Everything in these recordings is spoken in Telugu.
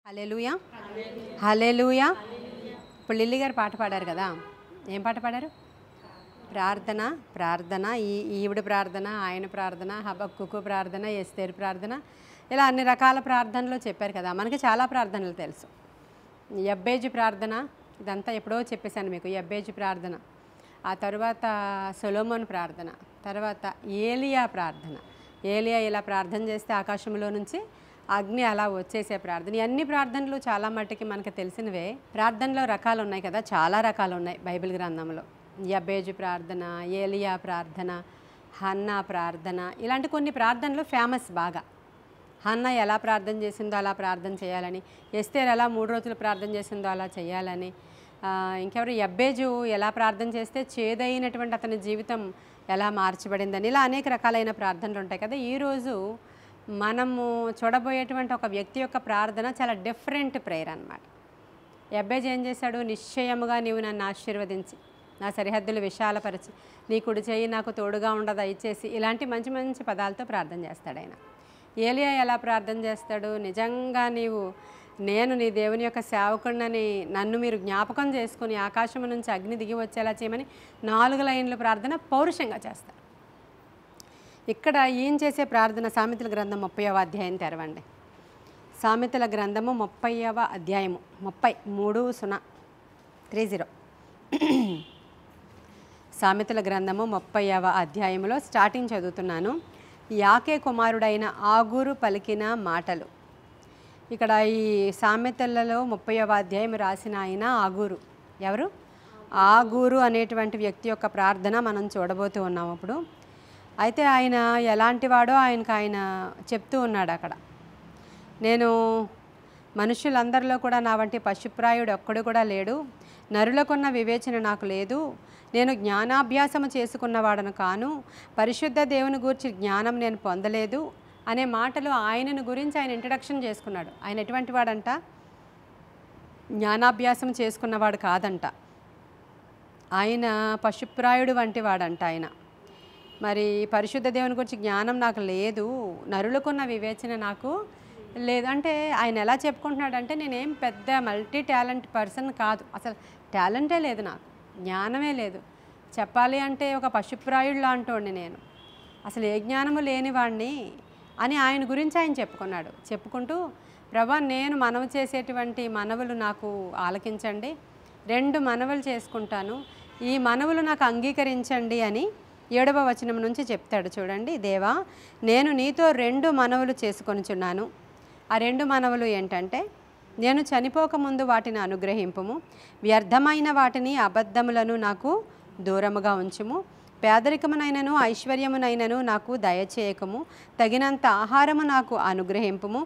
హల్లెలూయా హల్లెలూయా. ఇప్పుడు లిల్లీ గారు పాట పాడారు కదా, ఏం పాట పాడారు? ప్రార్థన ప్రార్థన, ఈవిడ ప్రార్థన, ఆయన ప్రార్థన, హబక్కుకు ప్రార్థన, ఎస్తేరు ప్రార్థన, ఇలా అన్ని రకాల ప్రార్థనలు చెప్పారు కదా. మనకి చాలా ప్రార్థనలు తెలుసు. యబ్బేజు ప్రార్థన, ఇదంతా ఎప్పుడో చెప్పేశాను మీకు. యబ్బేజు ప్రార్థన, ఆ తర్వాత సొలొమోన్ ప్రార్థన, తర్వాత ఏలియా ప్రార్థన. ఏలియా ఇలా ప్రార్థన చేస్తే ఆకాశంలో నుంచి అగ్ని అలా వచ్చేసే ప్రార్థన. ఈ అన్ని ప్రార్థనలు చాలా మట్టుకి మనకు తెలిసినవే. ప్రార్థనలో రకాలు ఉన్నాయి కదా, చాలా రకాలు ఉన్నాయి బైబిల్ గ్రంథంలో. యబ్బేజు ప్రార్థన, ఏలియా ప్రార్థన, హన్నా ప్రార్థన, ఇలాంటి కొన్ని ప్రార్థనలు ఫేమస్ బాగా. హన్నా ఎలా ప్రార్థన చేసిందో అలా ప్రార్థన చేయాలని, ఎస్తేర్ ఎలా 3 రోజులు ప్రార్థన చేసిందో అలా చేయాలని, ఇంకెవరు యబ్బేజు ఎలా ప్రార్థన చేస్తే చేదైనటువంటి అతని జీవితం ఎలా మార్చబడిందని, ఇలా అనేక రకాలైన ప్రార్థనలు ఉంటాయి కదా. ఈరోజు మనము చూడబోయేటువంటి ఒక వ్యక్తి యొక్క ప్రార్థన చాలా డిఫరెంట్ ప్రేయర్ అన్నమాట. యబ్బేజు ఏం చేశాడు? నిశ్చయముగా నీవు నన్ను ఆశీర్వదించి నా సరిహద్దులు విశాలపరిచి నీ కుడి చేయి నాకు తోడుగా ఉండదా ఇచ్చేసి, ఇలాంటి మంచి మంచి పదాలతో ప్రార్థన చేస్తాడు ఆయన. ఏలియా ఎలా ప్రార్థన చేస్తాడు? నిజంగా నేను నీ దేవుని యొక్క సేవకుడినని నన్ను మీరు జ్ఞాపకం చేసుకుని ఆకాశం నుంచి అగ్ని దిగి వచ్చేలా చేయమని 4 లైన్లు ప్రార్థన పౌరుషంగా చేస్తాడు. ఇక్కడ ఏం చేసే ప్రార్థన? సామెతల గ్రంథం 30వ అధ్యాయం తెరవండి. సామెతల గ్రంథము 30వ అధ్యాయము 30 సామెతల గ్రంథము 30వ అధ్యాయంలో స్టార్టింగ్ చదువుతున్నాను. యాకే కుమారుడైన ఆగూరు పలికిన మాటలు. ఇక్కడ ఈ సామెతలలో 30వ అధ్యాయం రాసిన ఆయన ఆగూరు. ఎవరు? ఆగూరు అనేటువంటి వ్యక్తి యొక్క ప్రార్థన మనం చూడబోతూ ఉన్నాం ఇప్పుడు. అయితే ఆయన ఎలాంటి వాడో ఆయన చెప్తూ ఉన్నాడు అక్కడ. నేను మనుషులందరిలో కూడా నా వంటి పశుప్రాయుడు ఒక్కడు కూడా లేడు, నరులకున్న వివేచన నాకు లేదు, నేను జ్ఞానాభ్యాసము చేసుకున్నవాడను కాను, పరిశుద్ధ దేవుని గూర్చి జ్ఞానం నేను పొందలేదు అనే మాటలు ఆయనను గురించి ఆయన ఇంట్రడక్షన్ చేసుకున్నాడు. ఆయన ఎటువంటి వాడంట? జ్ఞానాభ్యాసం చేసుకున్నవాడు కాదంట, ఆయన పశుప్రాయుడు వంటి వాడంట ఆయన. మరి పరిశుద్ధ దేవుని గురించి జ్ఞానం నాకు లేదు, నరులకున్న వివేచన నాకు లేదు అంటే ఆయన ఎలా చెప్పుకుంటున్నాడంటే, నేనేం పెద్ద మల్టీ టాలెంట్ పర్సన్ కాదు, అసలు టాలెంటే లేదు, నాకు జ్ఞానమే లేదు, చెప్పాలి అంటే ఒక పశుప్రాయుడు లాంటోడిని నేను, అసలు ఏ జ్ఞానము లేనివాడిని అని ఆయన గురించి ఆయన చెప్పుకున్నాడు. చెప్పుకుంటూ, ప్రభా నేను మనవి చేసేటువంటి మనవులు నాకు ఆలకించండి, 2 మనవులు చేసుకుంటాను, ఈ మనవులు నాకు అంగీకరించండి అని 7వ వచనం నుంచి చెప్తాడు. చూడండి, దేవా నేను నీతో 2 మనవులు చేసుకొనుచున్నాను. ఆ 2 మనవులు ఏంటంటే, నేను చనిపోకముందు వాటిని అనుగ్రహింపుము, వ్యర్థమైన వాటిని అబద్ధములను నాకు దూరముగా ఉంచుము, పేదరికమునైనను ఐశ్వర్యమునైనను నాకు దయచేయకము, తగినంత ఆహారము నాకు అనుగ్రహింపుము,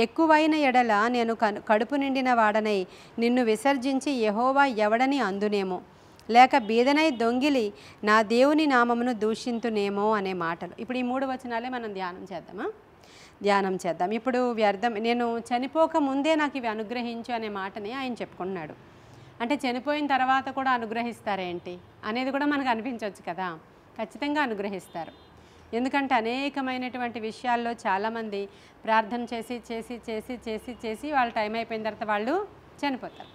ఎక్కువైన ఎడల నేను కడుపు నిండిన వాడనై నిన్ను విసర్జించి యెహోవా ఎవడని అందునేమో, లేక బీదనై దొంగిలి నా దేవుని నామమును దూషింతునేమో అనే మాటలు. ఇప్పుడు ఈ 3 వచనాలే మనం ధ్యానం చేద్దాం. ఇప్పుడు నేను చనిపోక ముందే నాకు ఇవి అనుగ్రహించు అనే మాటని ఆయన చెప్పుకున్నాడు. అంటే చనిపోయిన తర్వాత కూడా అనుగ్రహిస్తారేంటి అనేది కూడా మనకు అనిపించవచ్చు కదా. ఖచ్చితంగా అనుగ్రహిస్తారు. ఎందుకంటే అనేకమైనటువంటి విషయాల్లో చాలామంది ప్రార్థన చేసి చేసి చేసి చేసి చేసి వాళ్ళ టైం అయిపోయిన తర్వాత వాళ్ళు చనిపోతారు.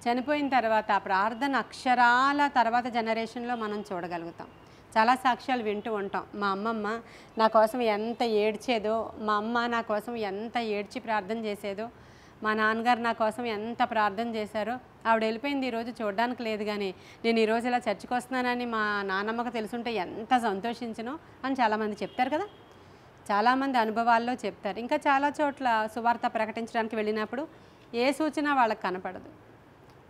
చనిపోయిన తర్వాత ఆ ప్రార్థన అక్షరాల తర్వాత జనరేషన్లో మనం చూడగలుగుతాం. చాలా సాక్ష్యాలు వింటూ ఉంటాం. మా అమ్మమ్మ నా కోసం ఎంత ఏడ్చేదో, మా అమ్మ నా కోసం ఎంత ఏడ్చి ప్రార్థన చేసేదో, మా నాన్నగారు నా కోసం ఎంత ప్రార్థన చేశారో, ఆవిడ వెళ్ళిపోయింది, ఈరోజు చూడడానికి లేదు, కానీ నేను ఈరోజు ఇలా చర్చికి వస్తున్నానని మా నాన్నమ్మకు తెలుసుంటే ఎంత సంతోషించనో అని చాలామంది చెప్తారు కదా. చాలామంది అనుభవాల్లో చెప్తారు. ఇంకా చాలా చోట్ల సువార్త ప్రకటించడానికి వెళ్ళినప్పుడు ఏ సూచన వాళ్ళకి కనపడదు.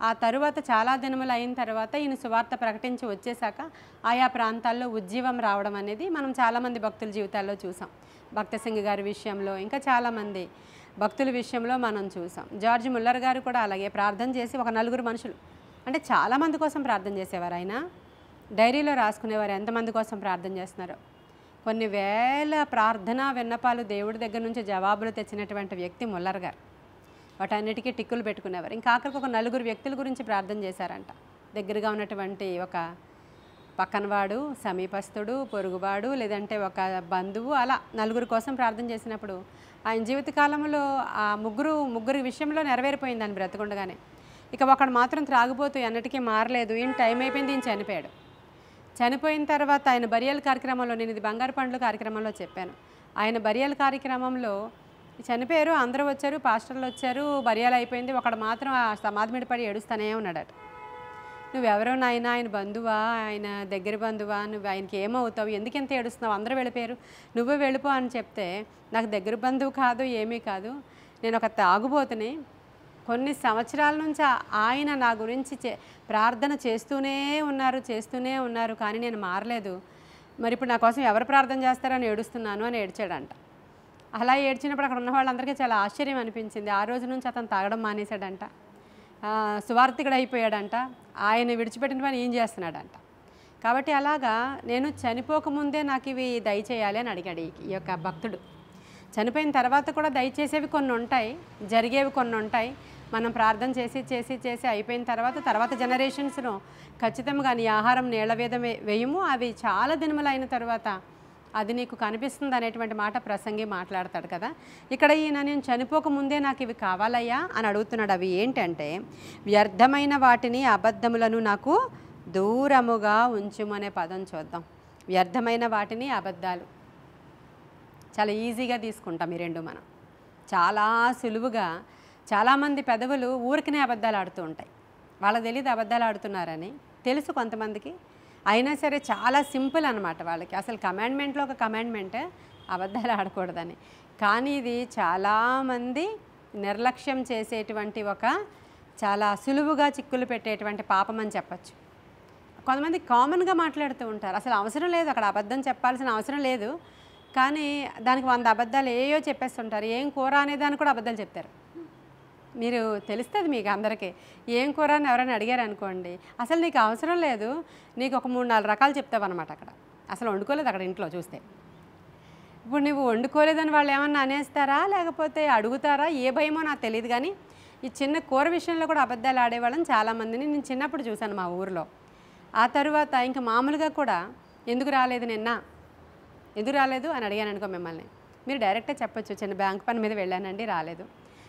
ఆ తరువాత చాలా దినములు అయిన తర్వాత ఈయన సువార్త ప్రకటించి వచ్చేసాక ఆయా ప్రాంతాల్లో ఉజ్జీవం రావడం అనేది మనం చాలామంది భక్తుల జీవితాల్లో చూసాం. భక్త సింగ్ గారి విషయంలో, ఇంకా చాలామంది భక్తుల విషయంలో మనం చూసాం. జార్జ్ ముల్లర్ గారు కూడా అలాగే ప్రార్థన చేసి ఒక 4 మనుషులు, అంటే చాలామంది కోసం ప్రార్థన చేసేవారు. ఆయన డైరీలో రాసుకునేవారు ఎంతమంది కోసం ప్రార్థన చేస్తున్నారో. కొన్ని వేల ప్రార్థనా విన్నపాలు దేవుడి దగ్గర నుంచి జవాబులు తెచ్చినటువంటి వ్యక్తి ముల్లర్ గారు. వాటన్నిటికీ టిక్కులు పెట్టుకునేవారు. ఇంకా ఆఖరికి ఒక 4 వ్యక్తుల గురించి ప్రార్థన చేశారంట. దగ్గరగా ఉన్నటువంటి ఒక పక్కనవాడు, సమీపస్తుడు, పొరుగువాడు, లేదంటే ఒక బంధువు, అలా నలుగురు కోసం ప్రార్థన చేసినప్పుడు ఆయన జీవితకాలంలో ఆ ముగ్గురి విషయంలో నెరవేరిపోయింది అని బ్రతకుండగానే. ఇక ఒకడు మాత్రం త్రాగుబోతూ ఎన్నటికీ మారలేదు. ఈయన టైం అయిపోయింది, ఈయన చనిపోయాడు. చనిపోయిన తర్వాత ఆయన బరియల్ కార్యక్రమంలో, నేను ఇది బంగారు పండ్లు కార్యక్రమంలో చెప్పాను, ఆయన బరియల్ కార్యక్రమంలో చనిపోయారు, అందరూ వచ్చారు, పాస్టర్లు వచ్చారు, బరియల్ అయిపోయింది. ఒకడు మాత్రం ఆ సమాధి మీద పడి ఏడుస్తూనే ఉన్నాడట. నువ్వెవరో నాయన, ఆయన బంధువా, ఆయన దగ్గర బంధువా, నువ్వు ఆయనకి ఏమవుతావు, ఎందుకు ఎంత ఏడుస్తున్నావు, అందరూ వెళ్ళిపోయారు, నువ్వే వెళ్ళిపో అని చెప్తే, నాకు దగ్గర బంధువు కాదు, ఏమీ కాదు, నేను ఒక తాగుబోతుని, కొన్ని సంవత్సరాల నుంచి ఆయన నా గురించి ప్రార్థన చేస్తూనే ఉన్నారు, కానీ నేను మారలేదు, మరి ఇప్పుడు నా కోసం ఎవరు ప్రార్థన చేస్తారని ఏడుస్తున్నాను అని ఏడ్చాడంట. అలా ఏడ్చినప్పుడు అక్కడ ఉన్న వాళ్ళందరికీ చాలా ఆశ్చర్యం అనిపించింది. ఆ రోజు నుంచి అతను తాగడం మానేశాడంట, సువార్థికుడు అయిపోయాడంట, ఆయన విడిచిపెట్టిన పని ఏం చేస్తున్నాడంట. కాబట్టి అలాగా నేను చనిపోకముందే నాకు ఇవి దయచేయాలి అని అడిగాడు ఈ యొక్క భక్తుడు. చనిపోయిన తర్వాత కూడా దయచేసేవి కొన్ని ఉంటాయి, జరిగేవి కొన్ని ఉంటాయి. మనం ప్రార్థన చేసి అయిపోయిన తర్వాత జనరేషన్స్ను ఖచ్చితంగా నీ ఆహారం నీళ్ల మీద వేయము, అవి చాలా దినములైన తర్వాత అది నీకు కనిపిస్తుంది అనేటువంటి మాట ప్రసంగి మాట్లాడతాడు కదా. ఇక్కడ ఈయన నేను చనిపోకముందే నాకు ఇవి కావాలయ్యా అని అడుగుతున్నాడు. అవి ఏంటంటే, వ్యర్థమైన వాటిని, అబద్ధములను నాకు దూరముగా ఉంచుమనే పదం చూద్దాం. వ్యర్థమైన వాటిని, అబద్ధాలు చాలా ఈజీగా తీసుకుంటాం ఈ రెండు. మనం చాలా సులువుగా, చాలామంది పెదవులు ఊరికనే అబద్ధాలు ఆడుతూ ఉంటాయి. వాళ్ళకి తెలియదు అబద్ధాలు ఆడుతున్నారని, తెలుసు కొంతమందికి, అయినా సరే చాలా సింపుల్ అనమాట వాళ్ళకి. అసలు కమాండ్మెంట్లో ఒక కమాండ్మెంట్ అబద్ధాలు ఆడకూడదని. కానీ ఇది చాలామంది నిర్లక్ష్యం చేసేటువంటి ఒక చాలా సులువుగా చిక్కులు పెట్టేటువంటి పాపం అని చెప్పచ్చు. కొంతమంది కామన్గా మాట్లాడుతూ ఉంటారు, అసలు అవసరం లేదు, అక్కడ అబద్ధం చెప్పాల్సిన అవసరం లేదు, కానీ దానికి 100 అబద్ధాలు ఏయో చెప్పేస్తుంటారు. ఏం కూర అనేదాన్ని కూడా అబద్ధాలు చెప్తారు. మీరు తెలుస్తుంది మీకు అందరికీ. ఏం కూర అని ఎవరైనా అడిగారు అనుకోండి, అసలు నీకు అవసరం లేదు, నీకు ఒక 3-4 రకాలు చెప్తావన్నమాట. అక్కడ అసలు వండుకోలేదు, అక్కడ ఇంట్లో చూస్తే. ఇప్పుడు నువ్వు వండుకోలేదని వాళ్ళు ఏమన్నా అనేస్తారా, లేకపోతే అడుగుతారా, ఏ భయమో నాకు తెలియదు. కానీ ఈ చిన్న కూర విషయంలో కూడా అబద్ధాలు ఆడేవాళ్ళని చాలామందిని నేను చిన్నప్పుడు చూశాను మా ఊరిలో. ఆ తర్వాత ఇంకా మామూలుగా కూడా ఎందుకు రాలేదు ఎందుకు రాలేదు అని అడిగాను అనుకో మిమ్మల్ని, మీరు డైరెక్ట్గా చెప్పొచ్చు, చిన్న బ్యాంక్ పని మీద వెళ్ళానండి రాలేదు,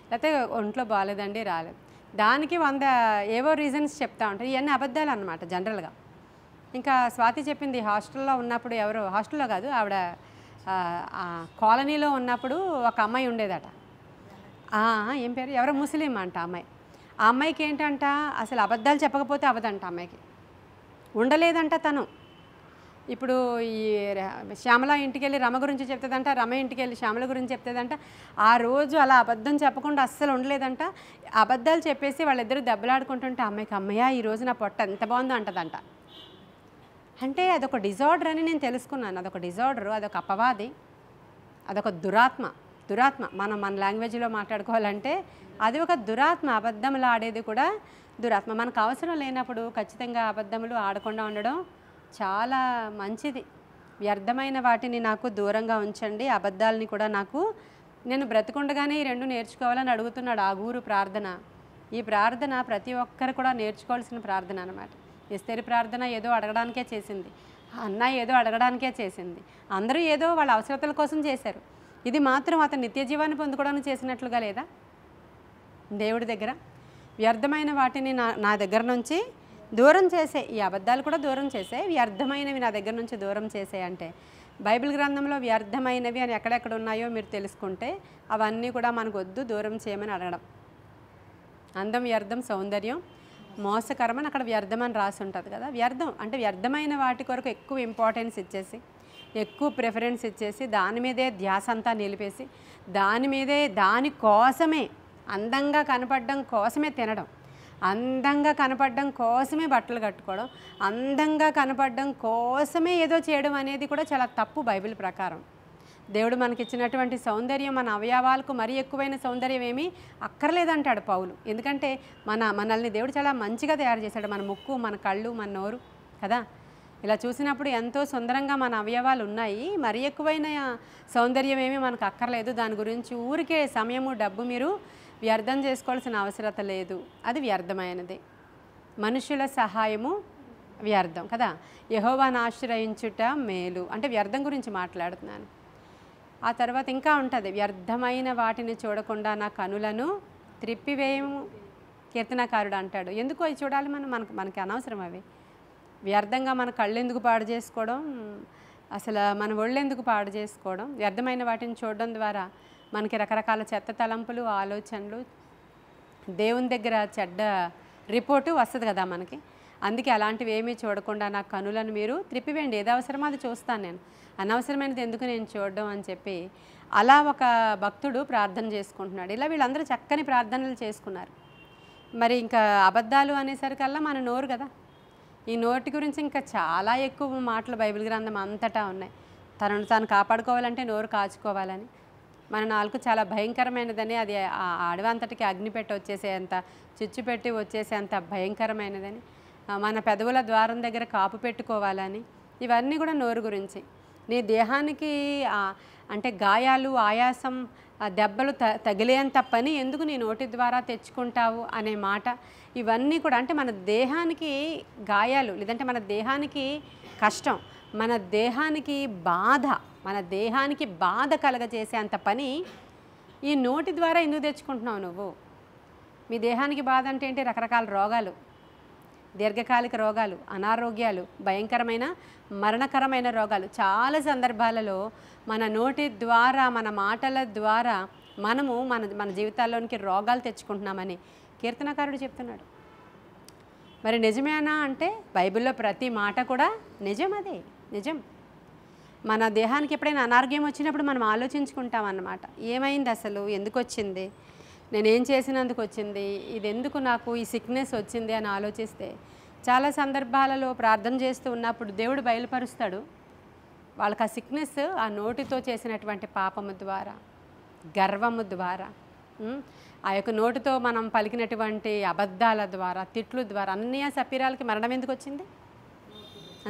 లేకపోతే ఒంట్లో బాగాలేదండి రాలేదు. దానికి 100 ఏవో రీజన్స్ చెప్తా ఉంటారు. ఇవన్నీ అబద్ధాలు అనమాట జనరల్గా. ఇంకా స్వాతి చెప్పింది, హాస్టల్లో ఉన్నప్పుడు, ఎవరో హాస్టల్లో కాదు, ఆవిడ కాలనీలో ఉన్నప్పుడు ఒక అమ్మాయి ఉండేదట. ఏం పేరు, ఎవరో ముస్లిం అంట అమ్మాయి. ఆ అమ్మాయికి ఏంటంట, అసలు అబద్ధాలు చెప్పకపోతే అవదంట, అమ్మాయికి ఉండలేదంట తను. ఇప్పుడు ఈ శ్యామల ఇంటికి వెళ్ళి రమ గురించి చెప్తుందంట, రమ ఇంటికి వెళ్ళి శ్యామల గురించి చెప్తుందంట. ఆ రోజు అలా అబద్ధం చెప్పకుండా అస్సలు ఉండలేదంట. అబద్ధాలు చెప్పేసి వాళ్ళిద్దరూ దెబ్బలాడుకుంటుంటే అమ్మాయికి, అమ్మయ్య ఈరోజు నా పొట్ట ఎంత బాగుందో అంటదంట. అంటే అదొక డిజార్డర్ అని నేను తెలుసుకున్నాను. అదొక డిజార్డరు, అదొక అపవాది, అదొక దురాత్మ. మన లాంగ్వేజ్లో మాట్లాడుకోవాలంటే అది ఒక దురాత్మ. అబద్ధములు ఆడేది కూడా దురాత్మ. మనకు అవసరం లేనప్పుడు ఖచ్చితంగా అబద్ధములు ఆడకుండా ఉండడం చాలా మంచిది. వ్యర్థమైన వాటిని నాకు దూరంగా ఉంచండి, అబద్ధాలని కూడా నేను బ్రతికుండగానే ఈ 2 నేర్చుకోవాలని అడుగుతున్నాడు ఆ ఊరు ప్రార్థన. ఈ ప్రార్థన ప్రతి ఒక్కరు కూడా నేర్చుకోవాల్సిన ప్రార్థన అనమాట. ఎస్తేరు ప్రార్థన ఏదో అడగడానికే చేసింది, అన్న ఏదో అడగడానికే చేసింది, అందరూ ఏదో వాళ్ళ అవసరతల కోసం చేశారు. ఇది మాత్రం అతను నిత్య జీవాన్ని పొందుకోవడానికి చేసినట్లుగా లేదా దేవుడి దగ్గర? వ్యర్థమైన వాటిని నా దగ్గర నుంచి దూరం చేసే, ఈ అబద్ధాలు కూడా దూరం చేసే, వ్యర్థమైనవి నా దగ్గర నుంచి దూరం చేసే అంటే బైబిల్ గ్రంథంలో వ్యర్థమైనవి అని ఎక్కడెక్కడ ఉన్నాయో మీరు తెలుసుకుంటే అవన్నీ కూడా మనకు వద్దు, దూరం చేయమని అడగడం. అందం వ్యర్థం, సౌందర్యం మోసకరం అని అక్కడ వ్యర్థం అని రాసి ఉంటుంది కదా. వ్యర్థం అంటే వ్యర్థమైన వాటి కొరకు ఎక్కువ ఇంపార్టెన్స్ ఇచ్చేసి, ఎక్కువ ప్రిఫరెన్స్ ఇచ్చేసి, దాని మీదే ధ్యాస అంతా నిలిపేసి, దాని కోసమే, అందంగా కనపడడం కోసమే తినడం, అందంగా కనపడడం కోసమే బట్టలు కట్టుకోవడం, అందంగా కనపడడం కోసమే ఏదో చేయడం అనేది కూడా చాలా తప్పు బైబిల్ ప్రకారం. దేవుడు మనకిచ్చినటువంటి సౌందర్యం, మన అవయవాలకు మరీ ఎక్కువైన సౌందర్యం ఏమీ అక్కర్లేదంటాడు పౌలు. ఎందుకంటే మనల్ని దేవుడు చాలా మంచిగా తయారు చేశాడు. మన ముక్కు, మన కళ్ళు, మన నోరు కదా. ఇలా చూసినప్పుడు ఎంతో సుందరంగా మన అవయవాలు ఉన్నాయి. మరీ ఎక్కువైన సౌందర్యం ఏమీ మనకు అక్కర్లేదు. దాని గురించి ఊరికే సమయము, డబ్బు మీరు వ్యర్థం చేసుకోవాల్సిన అవసరత లేదు. అది వ్యర్థమైనది. మనుషుల సహాయము వ్యర్థం కదా. యెహోవాను ఆశ్రయించుట మేలు అంటే వ్యర్థం గురించి మాట్లాడుతున్నాను. ఆ తర్వాత ఇంకా ఉంటుంది, వ్యర్థమైన వాటిని చూడకుండా నా కనులను త్రిప్పివేయము కీర్తనకారుడు అంటాడు. ఎందుకు అవి చూడాలి మనకి అనవసరం అవి. వ్యర్థంగా మన కళ్ళు ఎందుకు పాడు చేసుకోవడం, అసలు మన ఒళ్ళు ఎందుకు పాడు చేసుకోవడం. వ్యర్థమైన వాటిని చూడడం ద్వారా మనకి రకరకాల చెత్త తలంపులు, ఆలోచనలు, దేవుని దగ్గర చెడ్డ రిపోర్టు వస్తుంది కదా మనకి. అందుకే అలాంటివి ఏమీ చూడకుండా నా కనులను మీరు త్రిప్పివేయండి. ఏది అవసరమో అది చూస్తాను నేను, అనవసరమైనది ఎందుకు నేను చూడడం అని చెప్పి అలా ఒక భక్తుడు ప్రార్థన చేసుకుంటున్నాడు. ఇలా వీళ్ళందరూ చక్కని ప్రార్థనలు చేసుకున్నారు. మరి ఇంకా అబద్ధాలు అనేసరికల్లా మన నోరు కదా. ఈ నోటి గురించి ఇంకా చాలా ఎక్కువ మాటలు బైబిల్ గ్రంథం అంతటా ఉన్నాయి. తనను తాను కాపాడుకోవాలంటే నోరు కాచుకోవాలని. మన నాలుగు చాలా భయంకరమైనదని, అది అడవి అంతటికి అగ్ని పెట్టి వచ్చేసేంత, చిచ్చు పెట్టి వచ్చేసేంత భయంకరమైనదని, మన పెదవుల ద్వారం దగ్గర కాపు పెట్టుకోవాలని, ఇవన్నీ కూడా నోరు గురించి. నీ దేహానికి అంటే గాయాలు, ఆయాసం, దెబ్బలు తగిలేంత పని ఎందుకు నీ నోటి ద్వారా తెచ్చుకుంటావు అనే మాట, ఇవన్నీ కూడా అంటే మన దేహానికి గాయాలు, లేదంటే మన దేహానికి కష్టం, మన దేహానికి బాధ కలగజేసేంత పని ఈ నోటి ద్వారా ఎందుకు తెచ్చుకుంటున్నావు నువ్వు. మీ దేహానికి బాధ అంటే ఏంటి? రకరకాల రోగాలు, దీర్ఘకాలిక రోగాలు, అనారోగ్యాలు, భయంకరమైన మరణకరమైన రోగాలు. చాలా సందర్భాలలో మన నోటి ద్వారా, మన మాటల ద్వారా మనము మన జీవితాల్లోనికి రోగాలు తెచ్చుకుంటున్నామని కీర్తనకారుడు చెప్తున్నాడు. మరి నిజమేనా అంటే బైబిల్లో ప్రతి మాట కూడా నిజం. అదే నిజం. మన దేహానికి ఎప్పుడైనా అనారోగ్యం వచ్చినప్పుడు మనం ఆలోచించుకుంటాం అన్నమాట. ఏమైంది అసలు, ఎందుకు వచ్చింది, నేనేం చేసినందుకు వచ్చింది, ఇది ఎందుకు నాకు ఈ సిక్నెస్ వచ్చింది అని ఆలోచిస్తే చాలా సందర్భాలలో ప్రార్థన చేస్తూ ఉన్నప్పుడు దేవుడు బయలుపరుస్తాడు. వాళ్ళకి ఆ సిక్నెస్ ఆ నోటితో చేసినటువంటి పాపము ద్వారా, గర్వము ద్వారా, ఆ యొక్క నోటితో మనం పలికినటువంటి అబద్ధాల ద్వారా, తిట్లు ద్వారా. అననీయ సప్పీరాలకి మరణం ఎందుకు వచ్చింది?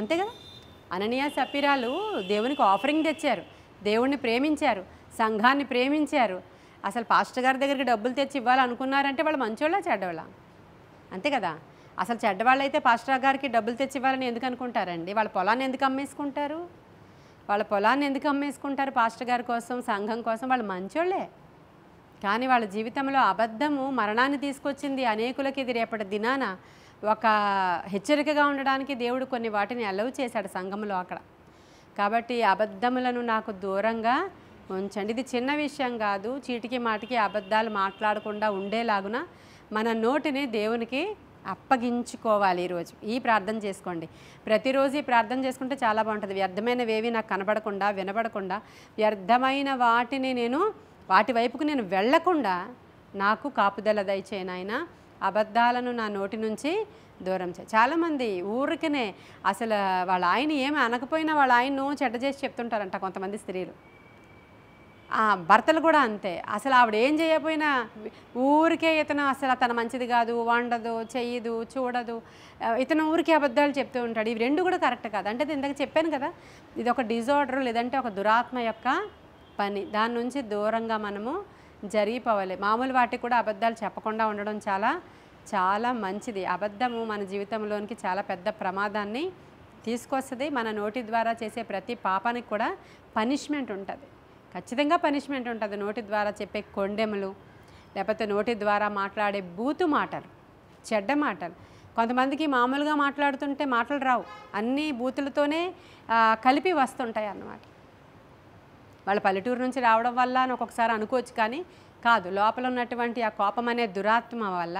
అంతే కదా. అననీయ సప్పీరాలు దేవునికి ఆఫరింగ్ తెచ్చారు, దేవుణ్ణి ప్రేమించారు, సంఘాన్ని ప్రేమించారు. అసలు పాస్టర్ గారి దగ్గరికి డబ్బులు తెచ్చి ఇవ్వాలనుకున్నారంటే వాళ్ళు మంచోళ్ళ చెడ్డవాళ్ళ? అంతే కదా. అసలు చెడ్డవాళ్ళు అయితే పాస్టర్ గారికి డబ్బులు తెచ్చి ఇవ్వాలని ఎందుకు అనుకుంటారండి? వాళ్ళ పొలాన్ని ఎందుకు అమ్మేసుకుంటారు? పాస్టర్ గారి కోసం, సంఘం కోసం? వాళ్ళు మంచోళ్ళే. కానీ వాళ్ళ జీవితంలో అబద్ధము మరణాన్ని తీసుకొచ్చింది అనేకులకి. ఇది రేపటి దినాన ఒక హెచ్చరికగా ఉండడానికి దేవుడు కొన్ని వాటిని అలౌ చేశాడు సంఘంలో అక్కడ. కాబట్టి అబద్ధములను నాకు దూరంగా ఉంచండి. ఇది చిన్న విషయం కాదు. చీటికి మాటికి అబద్ధాలు మాట్లాడకుండా ఉండేలాగున మన నోటిని దేవునికి అప్పగించుకోవాలి. ఈరోజు ఈ ప్రార్థన చేసుకోండి. ప్రతిరోజు ఈ ప్రార్థన చేసుకుంటే చాలా బాగుంటుంది. వ్యర్థమైనవేవి నాకు కనబడకుండా, వినబడకుండా, వ్యర్థమైన వాటిని వాటి వైపుకు నేను వెళ్లకుండా నాకు కాపుదల దయచేయి నాయనా. అబద్ధాలను నా నోటి నుంచి దూరం చేయి. చాలామంది ఊరికనే అసలు వాళ్ళ ఆయన ఏమి అనకపోయినా వాళ్ళ ఆయన్ను చెడ్డ చేసి చెప్తుంటారంట కొంతమంది స్త్రీలు. భర్తలు కూడా అంతే. అసలు ఆవిడ ఏం చేయకపోయినా ఊరికే ఇతను అసలు తన మంచిది కాదు, వండదు, చెయ్యదు, చూడదు, ఇతను ఊరికే అబద్ధాలు చెప్తూ ఉంటాడు. ఇవి రెండు కూడా కరెక్ట్ కాదు. అంటే ఇందాక చెప్పాను కదా, ఇది ఒక డిజార్డర్, లేదంటే ఒక దురాత్మ యొక్క పని. దాని నుంచి దూరంగా మనము జరిగిపోవాలి. మామూలు వాటికి కూడా అబద్ధాలు చెప్పకుండా ఉండడం చాలా చాలా మంచిది. అబద్ధము మన జీవితంలోనికి చాలా పెద్ద ప్రమాదాన్ని తీసుకొస్తుంది. మన నోటి ద్వారా చేసే ప్రతి పాపానికి కూడా పనిష్మెంట్ ఉంటుంది, ఖచ్చితంగా పనిష్మెంట్ ఉంటుంది. నోటి ద్వారా చెప్పే కొండెములు, లేకపోతే నోటి ద్వారా మాట్లాడే బూతు మాటలు, చెడ్డ మాటలు. కొంతమందికి మామూలుగా మాట్లాడుతుంటే మాటలు రావు, అన్నీ బూతులతోనే కలిపి వస్తుంటాయి అన్నమాట. వాళ్ళ పల్లెటూరు నుంచి రావడం వల్ల అని ఒక్కొక్కసారి అనుకోవచ్చు, కానీ కాదు. లోపల ఉన్నటువంటి ఆ కోపం అనే దురాత్మ వల్ల,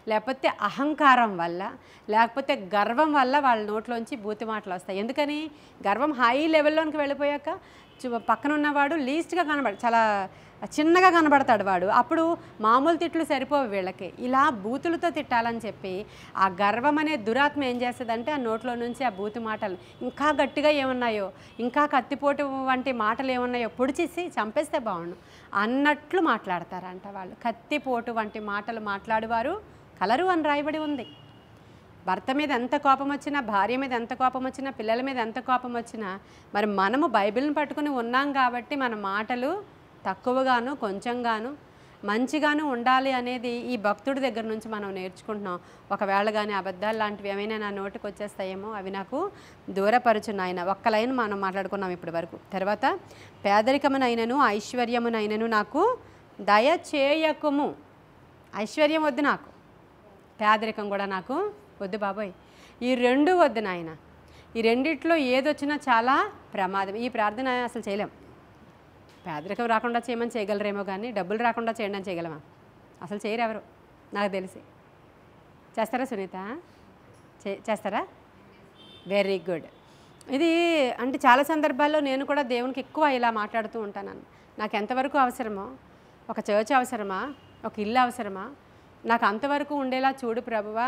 లేకపోతే అహంకారం వల్ల, లేకపోతే గర్వం వల్ల వాళ్ళ నోట్లోంచి బూతి మాటలు వస్తాయి. ఎందుకని? గర్వం హై లెవెల్లోనికి వెళ్ళిపోయాక పక్కన ఉన్నవాడు లీస్ట్గా చాలా చిన్నగా కనబడతాడు వాడు. అప్పుడు మామూలు తిట్లు సరిపోవు వీళ్ళకి. ఇలా బూతులతో తిట్టాలని చెప్పి ఆ గర్వం అనే దురాత్మ ఏం చేస్తుందంటే ఆ నోట్లో నుంచి ఆ బూతు మాటలు ఇంకా గట్టిగా ఏమున్నాయో, ఇంకా కత్తిపోటు వంటి మాటలు ఏమున్నాయో పొడిచేసి చంపేస్తే బాగుండు అన్నట్లు మాట్లాడతారంట వాళ్ళు. కత్తిపోటు వంటి మాటలు మాట్లాడేవారు కలరు అని రాయబడి ఉంది. భర్త మీద ఎంత కోపం వచ్చినా, భార్య మీద ఎంత కోపం వచ్చినా, పిల్లల మీద ఎంత కోపం వచ్చినా, మరి మనము బైబిల్ని పట్టుకుని ఉన్నాం కాబట్టి మన మాటలు తక్కువగాను, కొంచెంగాను, మంచిగాను ఉండాలి అనేది ఈ భక్తుడి దగ్గర నుంచి మనం నేర్చుకుంటున్నాం. ఒకవేళ కానీ అబద్ధాలు లాంటివి ఏమైనా నా నోటికి వచ్చేస్తాయేమో అవి నాకు దూరపరచు నాయన. ఒక్క లైన్ మనం మాట్లాడుకున్నాం ఇప్పటి వరకు. తర్వాత పేదరికమునైనను ఐశ్వర్యమునైనను నాకు దయచేయకుము. ఐశ్వర్యం వద్దు నాకు, పేదరికం కూడా నాకు వద్దు బాబోయ్. ఈ రెండు వద్దు నాయన. ఈ రెండిట్లో ఏదొచ్చినా చాలా ప్రమాదం. ఈ ప్రార్థన అసలు చేయలేం. పేదరికం రాకుండా చేయమని చేయగలరేమో కానీ డబ్బులు రాకుండా చేయండి అని చేయగలమా? అసలు చేయరు ఎవరు నాకు తెలిసి. చేస్తారా సునీత? చేస్తారా? Very good. ఇది అంటే చాలా సందర్భాల్లో నేను కూడా దేవునికి ఎక్కువ ఇలా మాట్లాడుతూ ఉంటాను. నాకు ఎంతవరకు అవసరమో, ఒక చర్చ్ అవసరమా, ఒక ఇల్లు అవసరమా, నాకు అంతవరకు ఉండేలా చూడు ప్రభువా.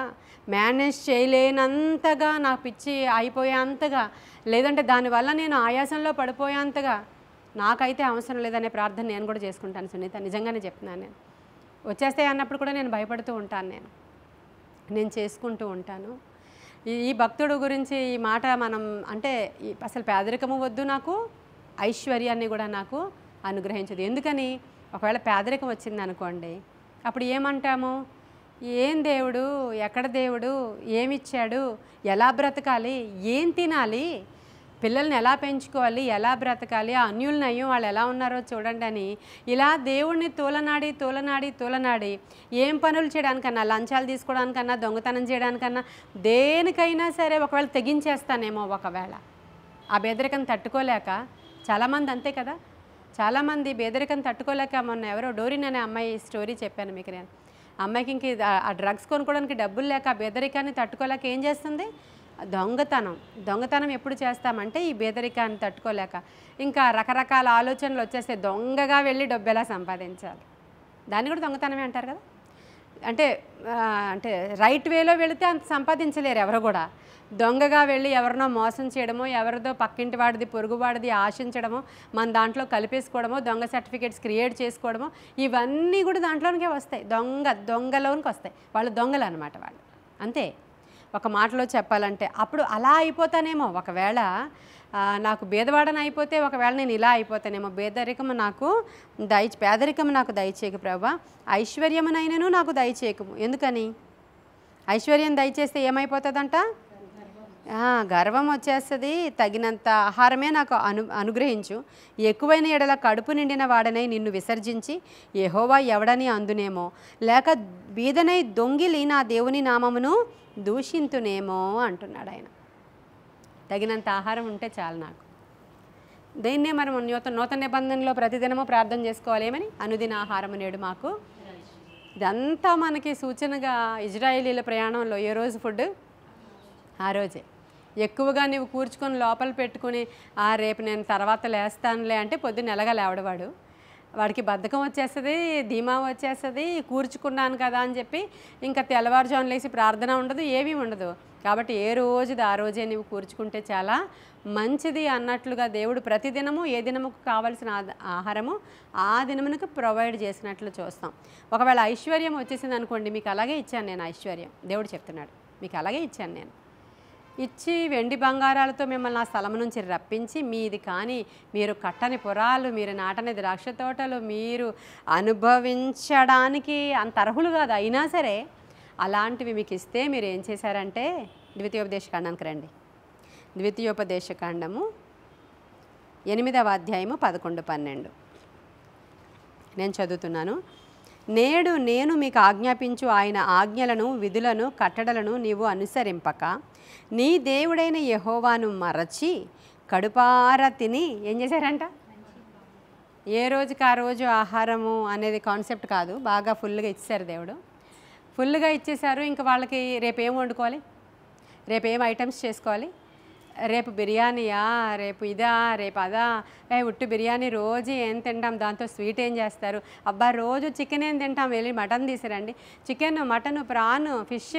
మేనేజ్ చేయలేనంతగా నాకు పిచ్చి అయిపోయేంతగా, లేదంటే దానివల్ల నేను ఆయాసంలో పడిపోయేంతగా నాకైతే అవసరం లేదనే ప్రార్థన నేను కూడా చేసుకుంటాను సునీత. నిజంగానే చెప్తున్నాను. నేను వచ్చేస్తాయి అన్నప్పుడు కూడా నేను భయపడుతూ ఉంటాను. నేను చేసుకుంటూ ఉంటాను. ఈ భక్తుడు గురించి ఈ మాట మనం అంటే అసలు పేదరికము వద్దు నాకు, ఐశ్వర్యాన్ని కూడా నాకు అనుగ్రహించదు. ఎందుకని? ఒకవేళ పేదరికం వచ్చింది అనుకోండి, అప్పుడు ఏమంటాము? ఏం దేవుడు, ఎక్కడ దేవుడు, ఏమిచ్చాడు, ఎలా బ్రతకాలి, ఏం తినాలి, పిల్లల్ని ఎలా పెంచుకోవాలి, ఎలా బ్రతకాలి, ఆ అన్యుల నయ్యం వాళ్ళు ఎలా ఉన్నారో చూడండి అని ఇలా దేవుడిని తూలనాడి ఏం పనులు చేయడానికన్నా, లంచాలు తీసుకోవడానికన్నా, దొంగతనం చేయడానికన్నా, దేనికైనా సరే ఒకవేళ తెగించేస్తానేమో. ఒకవేళ ఆ బెదరికం తట్టుకోలేక చాలామంది అంతే కదా, చాలామంది బెదరికం తట్టుకోలేక, మొన్న ఎవరో డోరిన్ అనే అమ్మాయి స్టోరీ చెప్పాను మీకు నేను. అమ్మాయికి ఇంక ఆ డ్రగ్స్ కొనుక్కోవడానికి డబ్బులు లేక ఆ బెదరికాన్ని తట్టుకోలేక ఏం చేస్తుంది? దొంగతనం ఎప్పుడు చేస్తామంటే ఈ బేదరికాన్ని తట్టుకోలేక ఇంకా రకరకాల ఆలోచనలు వచ్చేస్తే దొంగగా వెళ్ళి డబ్బు ఎలా సంపాదించాలి, దాన్ని కూడా దొంగతనమే అంటారు కదా. అంటే రైట్ వేలో వెళితే అంత సంపాదించలేరు ఎవరు కూడా. దొంగగా వెళ్ళి ఎవరినో మోసం చేయడమో, ఎవరిదో పక్కింటి వాడిది పొరుగువాడిది ఆశించడమో, మన దాంట్లో కలిపేసుకోవడమో, దొంగ సర్టిఫికేట్స్ క్రియేట్ చేసుకోవడమో, ఇవన్నీ కూడా దాంట్లోనికే వస్తాయి. దొంగలోనికి వస్తాయి. వాళ్ళు దొంగలు అనమాట వాళ్ళు. అంతే ఒక మాటలో చెప్పాలంటే. అప్పుడు అలా అయిపోతానేమో. ఒకవేళ నాకు బేదవాడని అయిపోతే, ఒకవేళ నేను ఇలా అయిపోతానేమో. పేదరికము నాకు దయచేయకు ప్రభువా, ఐశ్వర్యమునైనను నాకు దయచేయకము. ఎందుకని? ఐశ్వర్యం దయచేస్తే ఏమైపోతుందంట? గర్వం వచ్చేస్తుంది. తగినంత ఆహారమే నాకు అనుగ్రహించు. ఎక్కువైన ఎడల కడుపు నిండిన వాడనై నిన్ను విసర్జించి యెహోవా ఎవడని అందునేమో, లేక బీదనై దొంగిలి నా దేవుని నామమును దూషింతునేమో అంటున్నాడు ఆయన. తగినంత ఆహారం ఉంటే చాలు నాకు. దీన్నే మనం నూతన నిబంధనలో ప్రతిదినము ప్రార్థన చేసుకోవాలి. ఏమని? అనుదిన ఆహారము నేడు మాకు. ఇదంతా మనకి సూచనగా ఇజ్రాయేలీల ప్రయాణంలో ఏ రోజు ఫుడ్ ఆ రోజే. ఎక్కువగా నువ్వు కూర్చుకొని లోపల పెట్టుకుని రేపు నేను తర్వాత లేస్తానులే అంటే పొద్దున్న ఎలాగా లేవడవాడు. వాడికి బద్ధకం వచ్చేస్తుంది, ధీమా వచ్చేస్తుంది. కూర్చుకున్నాను కదా అని చెప్పి ఇంకా తెల్లవారుజామున లేసి ప్రార్థన ఉండదు, ఏమీ ఉండదు. కాబట్టి ఏ రోజుది ఆ రోజే నువ్వు కూర్చుకుంటే చాలా మంచిది అన్నట్లుగా దేవుడు ప్రతిదినము ఏ దినముకు కావాల్సిన ఆహారము ఆ దినమునకు ప్రొవైడ్ చేసినట్లు చూస్తాం. ఒకవేళ ఐశ్వర్యం వచ్చేసింది అనుకోండి, మీకు అలాగే ఇచ్చాను నేను ఐశ్వర్యం. దేవుడు చెప్తున్నాడు, మీకు అలాగే ఇచ్చాను నేను. ఇచ్చి వెండి బంగారాలతో మిమ్మల్ని ఆ స్థలం నుంచి రప్పించి, మీది కానీ మీరు కట్టని పురాలు, మీరు నాటని ద్రాక్ష తోటలు మీరు అనుభవించడానికి అంత అర్హులు కాదు, అయినా సరే అలాంటివి మీకు ఇస్తే మీరు ఏం చేశారంటే, ద్వితీయోపదేశకాండానికి రండి. ద్వితీయోపదేశకాండము 8వ అధ్యాయము 11, 12 నేను చదువుతున్నాను. నేడు నేను మీకు ఆజ్ఞాపించు ఆయన ఆజ్ఞలను, విధులను, కట్టడలను నీవు అనుసరింపక నీ దేవుడైన యెహోవాను మరచి కడుపార తిని ఏం చేశారంట? ఏ రోజుకి ఆ రోజు ఆహారము అనేది కాన్సెప్ట్ కాదు, బాగా ఫుల్గా ఇచ్చేశారు దేవుడు. ఫుల్గా ఇచ్చేశారు. ఇంకా వాళ్ళకి రేపు ఏం వండుకోవాలి, రేపు ఏం ఐటమ్స్ చేసుకోవాలి, రేపు బిర్యానీయా, రేపు ఇదా, రేపు అదా, ఉట్టు బిర్యానీ రోజు ఏం తింటాం, దాంతో స్వీట్ ఏం చేస్తారు, అబ్బా రోజు చికెన్ ఏం తింటాం, వెళ్ళి మటన్ తీసిరండి. Chicken, mutton, prawn, fish,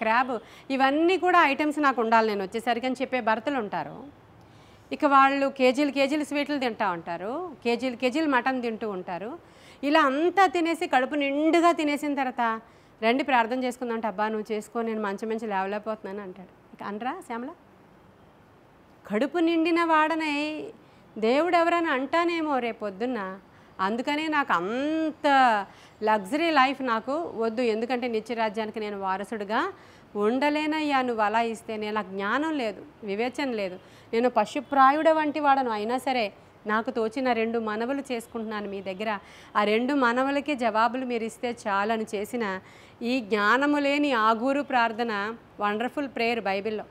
crab ఇవన్నీ కూడా ఐటమ్స్ నాకు ఉండాలి నేను వచ్చేసరికి అని చెప్పే భర్తలు ఉంటారు. ఇక వాళ్ళు కేజీలు స్వీట్లు తింటూ ఉంటారు, కేజీలు మటన్ తింటూ ఉంటారు. ఇలా అంతా తినేసి కడుపు నిండుగా తినేసిన తర్వాత రండి ప్రార్థన చేసుకుందాం అంటే, అబ్బా నువ్వు చేసుకో, నేను మంచి లేవలేకపోతున్నాను అంటాడు. ఇక అనరా శ్యామల? కడుపు నిండిన వాడనై దేవుడు ఎవరైనా అంటానేమో రేపొద్దున్న. అందుకనే నాకు అంత లగ్జరీ లైఫ్ నాకు వద్దు, ఎందుకంటే నిత్యరాజ్యానికి నేను వారసుడుగా ఉండలేనయ్యా. నువ్వు అలా ఇస్తే నాకు జ్ఞానం లేదు, వివేచన లేదు, నేను పశుప్రాయుడ వంటి వాడను. అయినా సరే నాకు తోచిన 2 మనవులు చేసుకుంటున్నాను మీ దగ్గర. ఆ 2 మనవులకి జవాబులు మీరు ఇస్తే చాలని చేసిన ఈ జ్ఞానము లేని ఆగూరు ప్రార్థన వండర్ఫుల్ ప్రేయర్ బైబిల్లో.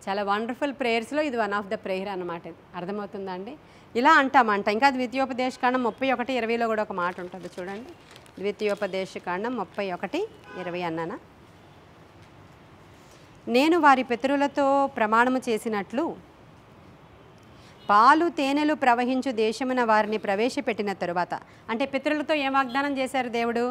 చాలా వండర్ఫుల్ ప్రేయర్స్లో ఇది వన్ ఆఫ్ ద ప్రేయర్ అన్నమాట. ఇది అర్థమవుతుందా అండి? ఇలా అంటామంట. ఇంకా ద్వితీయోపదేశకాండం 31:20లో కూడా ఒక మాట ఉంటుంది చూడండి. ద్వితీయోపదేశకాండం 31:20 అన్నానా? నేను వారి పితరులతో ప్రమాణము చేసినట్లు పాలు తేనెలు ప్రవహించు దేశమున వారిని ప్రవేశపెట్టిన తరువాత, అంటే పితరులతో ఏం వాగ్దానం చేశారు దేవుడు?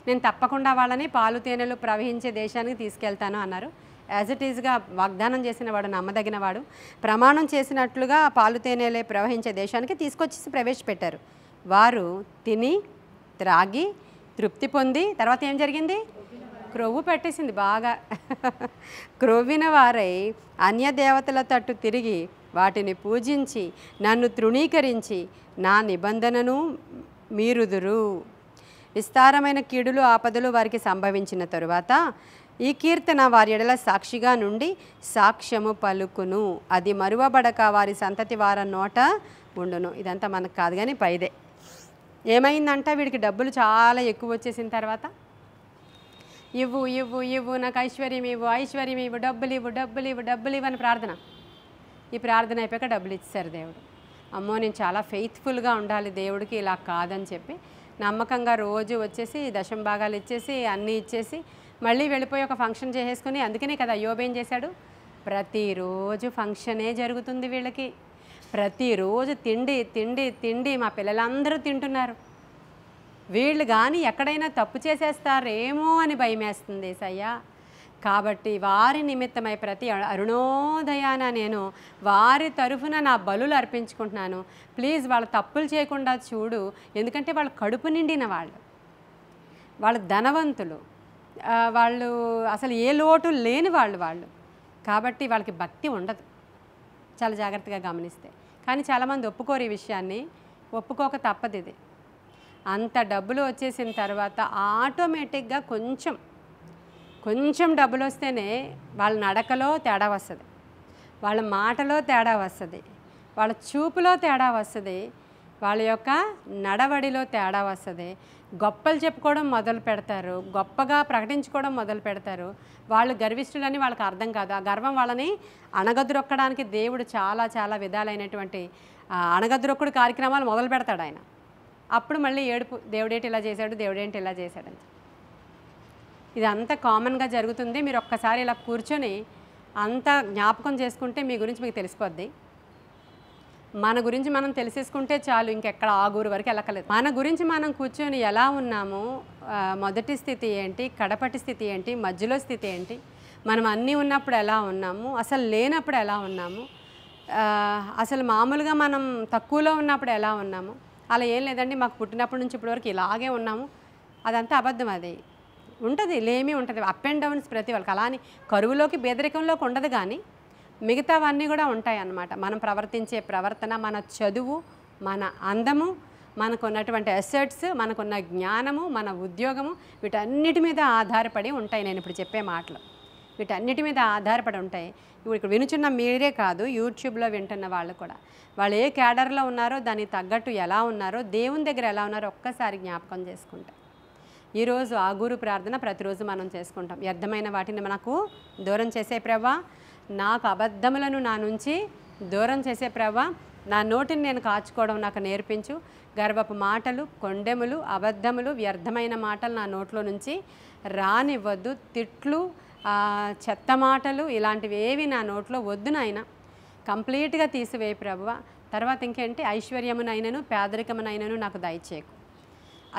నేను తప్పకుండా వాళ్ళని పాలు తేనెలు ప్రవహించే దేశానికి తీసుకెళ్తాను అన్నారు. యాజ్ ఇట్ ఈజ్గా వాగ్దానం చేసిన వాడు నమ్మదగిన వాడు. ప్రమాణం చేసినట్లుగా పాలు తేనెలే ప్రవహించే దేశానికి తీసుకొచ్చి ప్రవేశపెట్టారు. వారు తిని త్రాగి తృప్తి పొంది తర్వాత ఏం జరిగింది? క్రొవ్వు పెట్టేసింది బాగా. క్రొవ్విన వారై అన్యదేవతల తట్టు తిరిగి వాటిని పూజించి నన్ను తృణీకరించి నా నిబంధనను మీరుదురు. విస్తారమైన కీడులు ఆపదలు వారికి సంభవించిన తరువాత ఈ కీర్తన వారి ఎడల సాక్షిగా నుండి సాక్ష్యము పలుకును, అది మరువబడక వారి సంతతి వారి నోట ఉండును. ఇదంతా మనకు కాదు కానీ పైదే. ఏమైందంట, వీడికి డబ్బులు చాలా ఎక్కువ వచ్చేసిన తర్వాత ఇవ్వు ఇవ్వు ఇవ్వు, నాకు ఐశ్వర్యం ఇవ్వు, ఐశ్వర్యం ఇవ్వు, డబ్బులు ఇవ్వు, డబ్బులు ఇవ్వు, డబ్బులు ఇవ్వు అని ప్రార్థన. ఈ ప్రార్థన అయిపోయాక డబ్బులు ఇచ్చారు దేవుడు. అమ్మో నేను చాలా ఫెయిత్ఫుల్గా ఉండాలి దేవుడికి, ఇలా కాదని చెప్పి నమ్మకంగా రోజు వచ్చేసి దశమ భాగాలు ఇచ్చేసి అన్నీ ఇచ్చేసి మళ్ళీ వెళ్ళిపోయి ఒక ఫంక్షన్ చేసేసుకుని, అందుకనే కదా యోబు ఏం చేశాడు? ప్రతిరోజు ఫంక్షనే జరుగుతుంది వీళ్ళకి, ప్రతిరోజు తిండి తిండి తిండి, మా పిల్లలందరూ తింటున్నారు, వీళ్ళు కానీ ఎక్కడైనా తప్పు చేసేస్తారేమో అని భయమేస్తుంది ఏసయ్యా. కాబట్టి వారి నిమిత్తమై ప్రతి అరుణోదయాన నేను వారి తరఫున నా బలులు అర్పించుకుంటున్నాను. ప్లీజ్ వాళ్ళ తప్పులు చేయకుండా చూడు, ఎందుకంటే వాళ్ళు కడుపు నిండిన వాళ్ళు ధనవంతులు, వాళ్ళు అసలు ఏ లోటు లేని వాళ్ళు కాబట్టి వాళ్ళకి భక్తి ఉండదు. చాలా జాగ్రత్తగా గమనిస్తే. కానీ చాలామంది ఒప్పుకోరు ఈ విషయాన్ని, ఒప్పుకోక తప్పదు. ఇది అంత డబ్బులు వచ్చేసిన తర్వాత ఆటోమేటిక్గా కొంచెం డబ్బులు వస్తేనే వాళ్ళ నడకలో తేడా వస్తుంది, వాళ్ళ మాటలో తేడా వస్తుంది, వాళ్ళ చూపులో తేడా వస్తుంది, వాళ్ళ యొక్క నడవడిలో తేడా వస్తుంది. గొప్పలు చెప్పుకోవడం మొదలు పెడతారు, గొప్పగా ప్రకటించుకోవడం మొదలు పెడతారు. వాళ్ళు గర్విష్ఠులని వాళ్ళకి అర్థం కాదు. ఆ గర్వం వాళ్ళని అణగద్రొక్కడానికి దేవుడు చాలా చాలా విధాలైనటువంటి అణగద్రొక్కుడు కార్యక్రమాలు మొదలు పెడతాడు ఆయన. అప్పుడు మళ్ళీ ఏడుపు, దేవుడేంటి ఇలా చేశాడు, దేవుడేంటి ఇలా చేశాడని. ఇదంతా కామన్గా జరుగుతుంది. మీరు ఒక్కసారి ఇలా కూర్చొని అంతా జ్ఞాపకం చేసుకుంటే మీ గురించి మీకు తెలిసిపోద్ది. మన గురించి మనం తెలిసేసుకుంటే చాలు, ఇంకెక్కడ ఆగూరు వరకు వెళ్ళకలేదు. మన గురించి మనం కూర్చొని ఎలా ఉన్నాము, మొదటి స్థితి ఏంటి, కడపటి స్థితి ఏంటి, మధ్యలో స్థితి ఏంటి, మనం అన్నీ ఉన్నప్పుడు ఎలా ఉన్నాము, అసలు లేనప్పుడు ఎలా ఉన్నాము, అసలు మామూలుగా మనం తక్కువలో ఉన్నప్పుడు ఎలా ఉన్నాము. అలా ఏం లేదండి, మాకు పుట్టినప్పటి నుంచి ఇప్పటివరకు ఇలాగే ఉన్నాము, అదంతా అబద్ధం. అది ఉంటుంది, లేమి ఉంటుంది, అప్ అండ్ డౌన్స్ ప్రతి వాళ్ళకి. అలా అని కరువులోకి బేదరికంలోకి ఉండదు, కానీ మిగతావన్నీ కూడా ఉంటాయి అన్నమాట. మనం ప్రవర్తించే ప్రవర్తన, మన చదువు, మన అందము, మనకున్నటువంటి అసెట్స్, మనకున్న జ్ఞానము, మన ఉద్యోగము, వీటన్నిటి మీద ఆధారపడి ఉంటాయి. నేను ఇప్పుడు చెప్పే మాటలు వీటన్నిటి మీద ఆధారపడి ఉంటాయి. ఇప్పుడు ఇక్కడ వినుచున్న మీరే కాదు, యూట్యూబ్లో వింటున్న వాళ్ళు కూడా, వాళ్ళు ఏ క్యాడర్లో ఉన్నారో దానికి తగ్గట్టు ఎలా ఉన్నారో, దేవుని దగ్గర ఎలా ఉన్నారో ఒక్కసారి జ్ఞాపకం చేసుకుంటాం. ఈరోజు ఆగూరు ప్రార్థన ప్రతిరోజు మనం చేసుకుంటాం. వ్యర్థమైన వాటిని మనకు దూరం చేసే ప్రభువా, నాకు అబద్ధములను నా నుంచి దూరం చేసే ప్రభువా, నా నోటిని నేను కాచుకోవడం నాకు నేర్పించు. గర్వపు మాటలు, కొండెములు, అబద్ధములు, వ్యర్థమైన మాటలు నా నోట్లో నుంచి రానివ్వద్దు. తిట్లు, చెత్త మాటలు, ఇలాంటివి ఏవి నా నోట్లో వద్దు నాయన, కంప్లీట్గా తీసివేయి ప్రభువా. తర్వాత ఇంకేంటి, ఐశ్వర్యమునైనను పేదరికమునైనను నాకు దయచేయకు.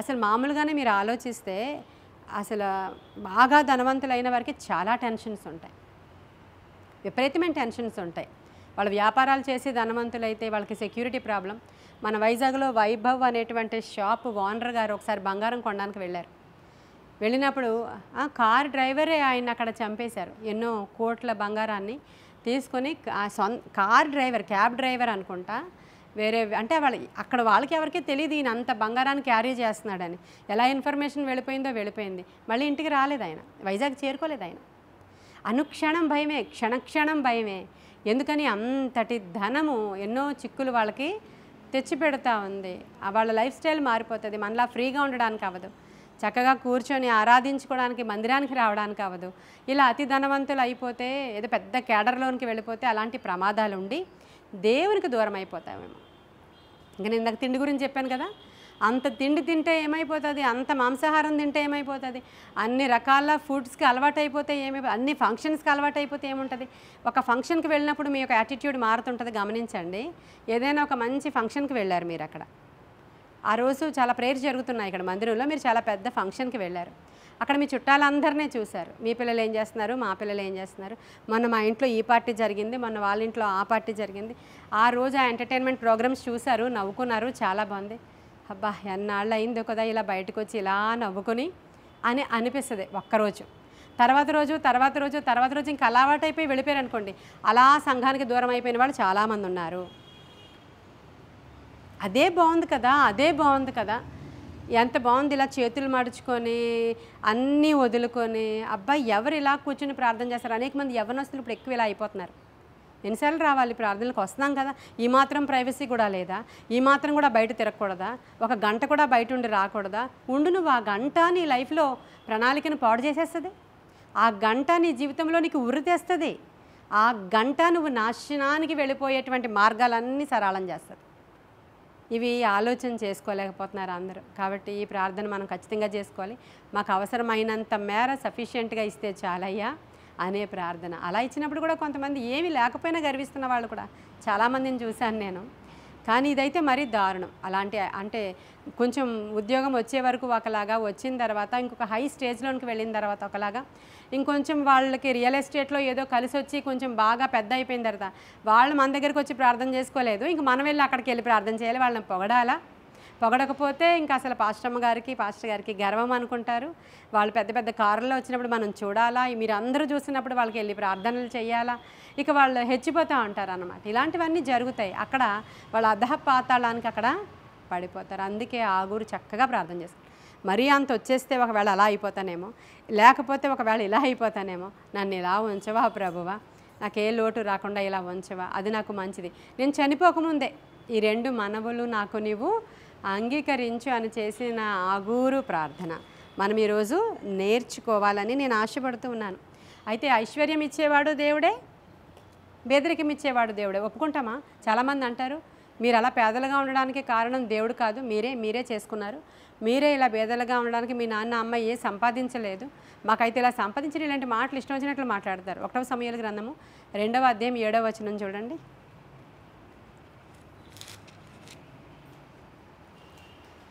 అసలు మామూలుగానే మీరు ఆలోచిస్తే అసలు బాగా ధనవంతులైన వారికి చాలా టెన్షన్స్ ఉంటాయి, విపరీతమైన టెన్షన్స్ ఉంటాయి. వాళ్ళు వ్యాపారాలు చేసి ధనవంతులైతే వాళ్ళకి సెక్యూరిటీ ప్రాబ్లం. మన వైజాగ్లో వైభవ్ అనేటువంటి షాప్ ఓనర్ గారు ఒకసారి బంగారం కొనడానికి వెళ్ళారు. వెళ్ళినప్పుడు కార్ డ్రైవరే ఆయన అక్కడ చంపేశారు. ఎన్నో కోట్ల బంగారాన్ని తీసుకొని కార్ డ్రైవర్, క్యాబ్ డ్రైవర్ అనుకుంటా, వేరే అంటే అక్కడ వాళ్ళకి ఎవరికీ తెలియదు ఈయన అంత బంగారాన్ని క్యారీ చేస్తున్నాడని. ఎలా ఇన్ఫర్మేషన్ వెళ్ళిపోయిందో వెళ్ళిపోయింది. మళ్ళీ ఇంటికి రాలేదు ఆయన, వైజాగ్ చేరుకోలేదు ఆయన. అనుక్షణం భయమే, క్షణక్షణం భయమే. ఎందుకని అంతటి ధనము ఎన్నో చిక్కులు వాళ్ళకి తెచ్చిపెడతా ఉంది. వాళ్ళ లైఫ్ స్టైల్ మారిపోతుంది. మనలా ఫ్రీగా ఉండడానికి అవ్వదు, చక్కగా కూర్చొని ఆరాధించుకోవడానికి మందిరానికి రావడానికి అవ్వదు. ఇలా అతి ధనవంతులు అయిపోతే ఏదో పెద్ద కేడర్లోనికి వెళ్ళిపోతే అలాంటి ప్రమాదాలు ఉండి దేవునికి దూరం అయిపోతామేమో. ఇంకా నేను ఇందాక తిండి గురించి చెప్పాను కదా, అంత తిండి తింటే ఏమైపోతుంది, అంత మాంసాహారం తింటే ఏమైపోతుంది, అన్ని రకాల ఫుడ్స్కి అలవాటు అయిపోతే అన్ని ఫంక్షన్స్కి అలవాటు అయిపోతే ఏముంటుంది. ఒక ఫంక్షన్కి వెళ్ళినప్పుడు మీ యొక్క యాటిట్యూడ్ మారుతుంటుంది. గమనించండి, ఏదైనా ఒక మంచి ఫంక్షన్కి వెళ్ళారు మీరు, అక్కడ ఆ రోజు చాలా ప్రేయర్స్ జరుగుతున్నాయి ఇక్కడ మందిరంలో, మీరు చాలా పెద్ద ఫంక్షన్కి వెళ్ళారు. అక్కడ మీ చుట్టాలందరినీ చూశారు. మీ పిల్లలు ఏం చేస్తున్నారు, మా పిల్లలు ఏం చేస్తున్నారు, మొన్న మా ఇంట్లో ఈ పార్టీ జరిగింది, మొన్న వాళ్ళ ఇంట్లో ఆ పార్టీ జరిగింది. ఆ రోజు ఆ ఎంటర్టైన్మెంట్ ప్రోగ్రామ్స్ చూశారు, నవ్వుకున్నారు, చాలా బాగుంది. అబ్బా ఎన్నాళ్ళు అయిందో కదా ఇలా బయటకు వచ్చి ఇలా నవ్వుకొని అని అనిపిస్తుంది ఒక్కరోజు. తర్వాత రోజు ఇంకా అలవాటైపోయి వెళ్ళిపోయారు అనుకోండి, అలా సంఘానికి దూరం అయిపోయిన వాళ్ళు చాలామంది ఉన్నారు. అదే బాగుంది కదా, ఎంత బాగుంది ఇలా చేతులు మడుచుకొని అన్నీ వదులుకొని. అబ్బాయి ఎవరు ఇలా కూర్చుని ప్రార్థన చేస్తారు? అనేక మంది యవ్వనస్తులు ఇప్పుడు ఎక్కువ ఇలా అయిపోతున్నారు. ఎన్నిసార్లు రావాలి ప్రార్థనలకు? వస్తున్నాం కదా, ఈ మాత్రం ప్రైవసీ కూడా లేదా? ఈ మాత్రం కూడా బయట తిరగకూడదా? ఒక గంట కూడా బయట ఉండి రాకూడదా? నువ్వు ఆ గంట నీ లైఫ్లో ప్రణాళికను పాడు చేసేస్తుంది. ఆ గంట నీ జీవితంలో నీకు ఉర్రి తెస్తుంది. ఆ గంట నువ్వు నాశనానికి వెళ్ళిపోయేటువంటి మార్గాలన్నీ సరళం చేస్తుంది. ఇవి ఆలోచన చేసుకోలేకపోతున్నారు అందరూ. కాబట్టి ఈ ప్రార్థన మనం ఖచ్చితంగా చేసుకోవాలి. మాకు అవసరమైనంత మేర సఫిషియెంట్గా ఇస్తే చాలయ్యా అనే ప్రార్థన. అలా ఇచ్చినప్పుడు కూడా కొంతమంది ఏమీ లేకపోయినా గర్విస్తున్న వాళ్ళు కూడా చాలామందిని చూశాను నేను. కానీ ఇదైతే మరీ దారుణం. అలాంటి అంటే కొంచెం ఉద్యోగం వచ్చే వరకు ఒకలాగా, వచ్చిన తర్వాత ఇంకొక హై స్టేజ్లోనికి వెళ్ళిన తర్వాత ఒకలాగా, ఇంకొంచెం వాళ్ళకి రియల్ ఎస్టేట్లో ఏదో కలిసి వచ్చి కొంచెం బాగా పెద్ద అయిపోయిన తర్వాత వాళ్ళు మన దగ్గరికి వచ్చి ప్రార్థన చేసుకోలేదు, ఇంక మనం వెళ్ళి అక్కడికి వెళ్ళి ప్రార్థన చేయాలి. వాళ్ళని పొగడాలా? పొగడకపోతే ఇంకా అసలు పాస్టర్ గారికి గర్వం అనుకుంటారు. వాళ్ళు పెద్ద పెద్ద కారుల్లో వచ్చినప్పుడు మనం చూడాలా, మీరు అందరూ చూసినప్పుడు వాళ్ళకి వెళ్ళి ప్రార్థనలు చేయాలా, ఇక వాళ్ళు హెచ్చిపోతూ ఉంటారు అన్నమాట. ఇలాంటివన్నీ జరుగుతాయి. అక్కడ వాళ్ళ అధః పాతాళానికి అక్కడ పడిపోతారు. అందుకే ఆగురు చక్కగా ప్రార్థన చేస్తారు. మరీ అంత వచ్చేస్తే ఒకవేళ అలా అయిపోతానేమో, లేకపోతే ఒకవేళ ఇలా అయిపోతానేమో, నన్ను ఇలా ఉంచవా ప్రభువా, నాకే లోటు రాకుండా ఇలా ఉంచవా, అది నాకు మంచిది. నేను చనిపోకముందే ఈ 2 మనవులు నాకు నీవు అంగీకరించు అని చేసిన ఆగూరు ప్రార్థన మనం ఈరోజు నేర్చుకోవాలని నేను ఆశపడుతూ ఉన్నాను. అయితే ఐశ్వర్యం ఇచ్చేవాడు దేవుడే, పేదరికం ఇచ్చేవాడు దేవుడే. ఒప్పుకుంటామా? చాలామంది అంటారు మీరు అలా పేదలుగా ఉండడానికి కారణం దేవుడు కాదు, మీరే చేసుకున్నారు, మీరే ఇలా పేదలుగా ఉండడానికి మీ నాన్న అమ్మ ఏ సంపాదించలేదు, మాకైతే ఇలా సంపాదించిన ఇలాంటి మాటలు ఇష్టం వచ్చినట్లు మాట్లాడతారు. 1వ సమూయేలు గ్రంథము 2వ అధ్యాయం 7వ వచనం చూడండి.